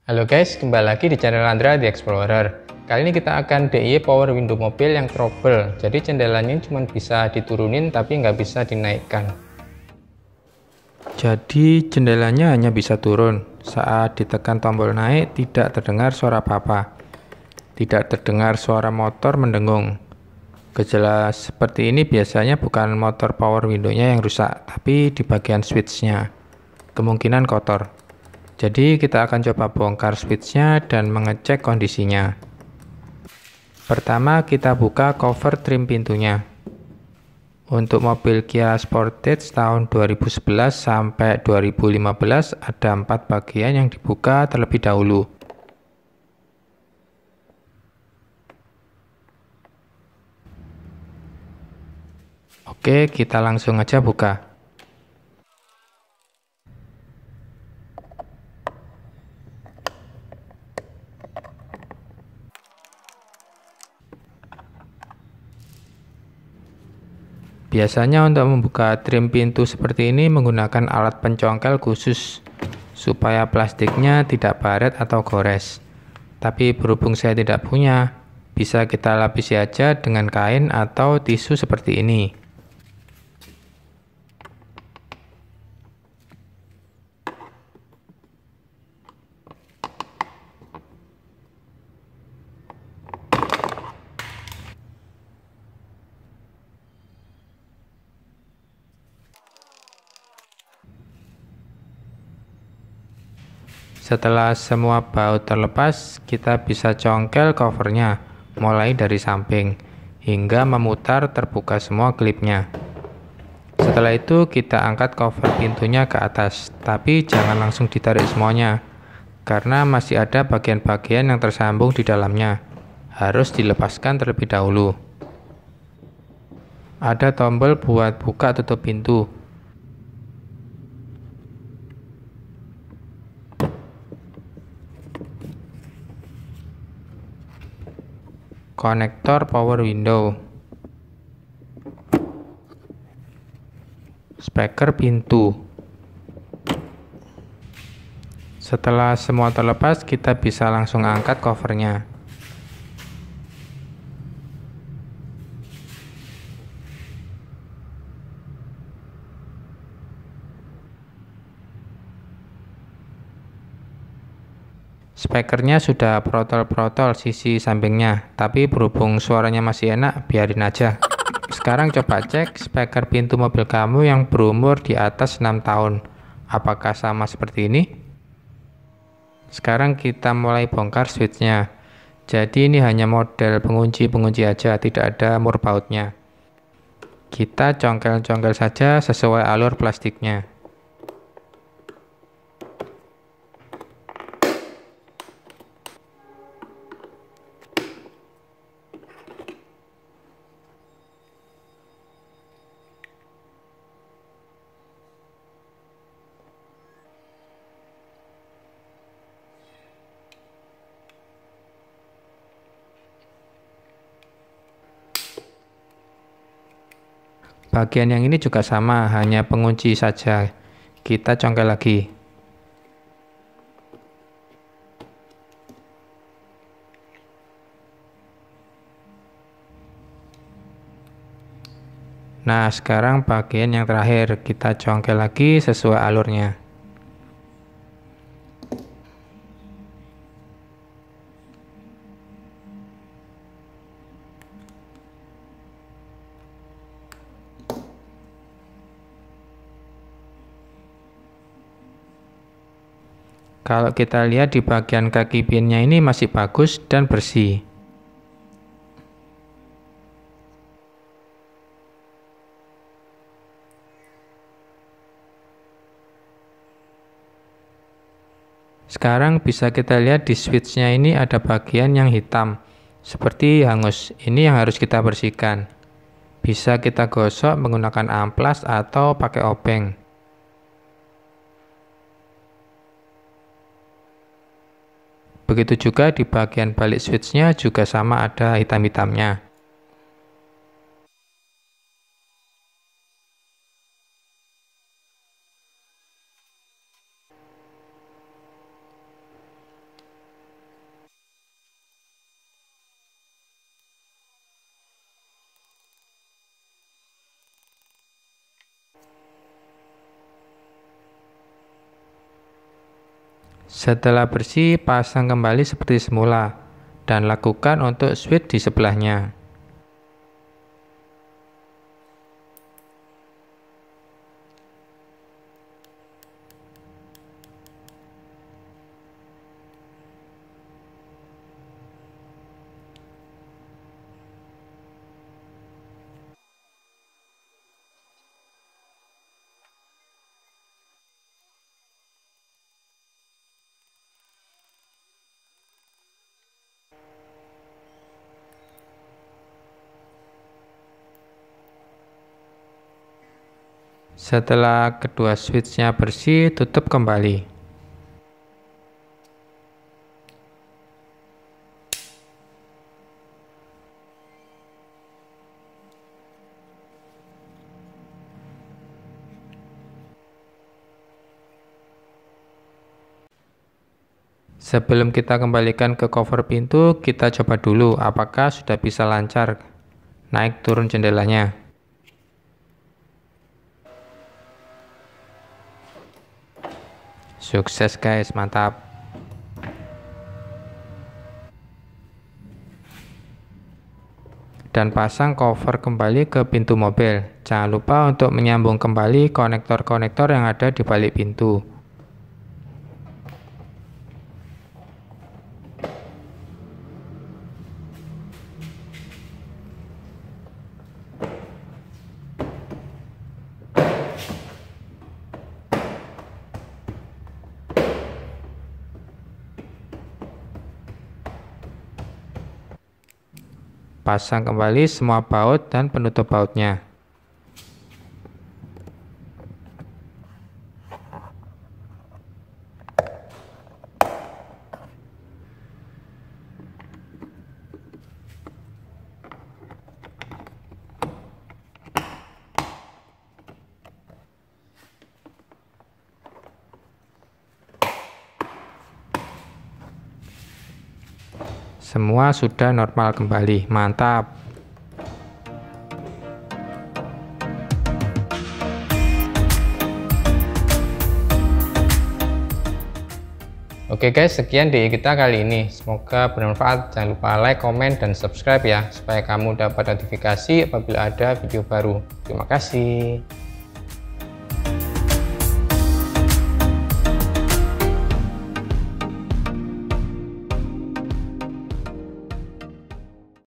Halo guys, kembali lagi di channel Andra The Explorer. Kali ini kita akan DIY power window mobil yang trouble. Jadi jendelanya cuma bisa diturunin tapi nggak bisa dinaikkan. Jadi jendelanya hanya bisa turun. Saat ditekan tombol naik tidak terdengar suara apa-apa. Tidak terdengar suara motor mendengung. Gejala seperti ini biasanya bukan motor power window-nya yang rusak, tapi di bagian switch-nya. Kemungkinan kotor. Jadi kita akan coba bongkar switch-nya dan mengecek kondisinya. Pertama kita buka cover trim pintunya. Untuk mobil Kia Sportage tahun 2011 sampai 2015 ada 4 bagian yang dibuka terlebih dahulu. Oke, kita langsung aja buka. Biasanya untuk membuka trim pintu seperti ini menggunakan alat pencongkel khusus supaya plastiknya tidak baret atau gores. Tapi berhubung saya tidak punya, bisa kita lapisi aja dengan kain atau tisu seperti ini. Setelah semua baut terlepas, kita bisa congkel covernya, mulai dari samping, hingga memutar terbuka semua klipnya. Setelah itu kita angkat cover pintunya ke atas, tapi jangan langsung ditarik semuanya, karena masih ada bagian-bagian yang tersambung di dalamnya. Harus dilepaskan terlebih dahulu. Ada tombol buat buka tutup pintu. Konektor power window, speaker pintu. Setelah semua terlepas, kita bisa langsung angkat covernya. Speakernya sudah protol-protol sisi sampingnya, tapi berhubung suaranya masih enak, biarin aja. Sekarang coba cek speaker pintu mobil kamu yang berumur di atas 6 tahun. Apakah sama seperti ini? Sekarang kita mulai bongkar switchnya. Jadi ini hanya model pengunci-pengunci aja, tidak ada mur bautnya. Kita congkel-congkel saja sesuai alur plastiknya. Bagian yang ini juga sama, hanya pengunci saja. Kita congkel lagi. Nah, sekarang bagian yang terakhir kita congkel lagi sesuai alurnya. Kalau kita lihat di bagian kaki pinnya ini masih bagus dan bersih. Sekarang bisa kita lihat di switchnya ini ada bagian yang hitam, seperti hangus. Ini yang harus kita bersihkan. Bisa kita gosok menggunakan amplas atau pakai obeng. Begitu juga di bagian balik switchnya juga sama, ada hitam-hitamnya. Setelah bersih, pasang kembali seperti semula dan lakukan untuk switch di sebelahnya. Setelah kedua switchnya bersih, tutup kembali. Sebelum kita kembalikan ke cover pintu, kita coba dulu apakah sudah bisa lancar naik turun jendelanya. Sukses guys, mantap. Dan pasang cover kembali ke pintu mobil. Jangan lupa untuk menyambung kembali konektor-konektor yang ada di balik pintu. Pasang kembali semua baut dan penutup bautnya. Semua sudah normal kembali, mantap. Oke guys, sekian di kita kali ini. Semoga bermanfaat. Jangan lupa like, komen, dan subscribe ya, supaya kamu dapat notifikasi apabila ada video baru. Terima kasih.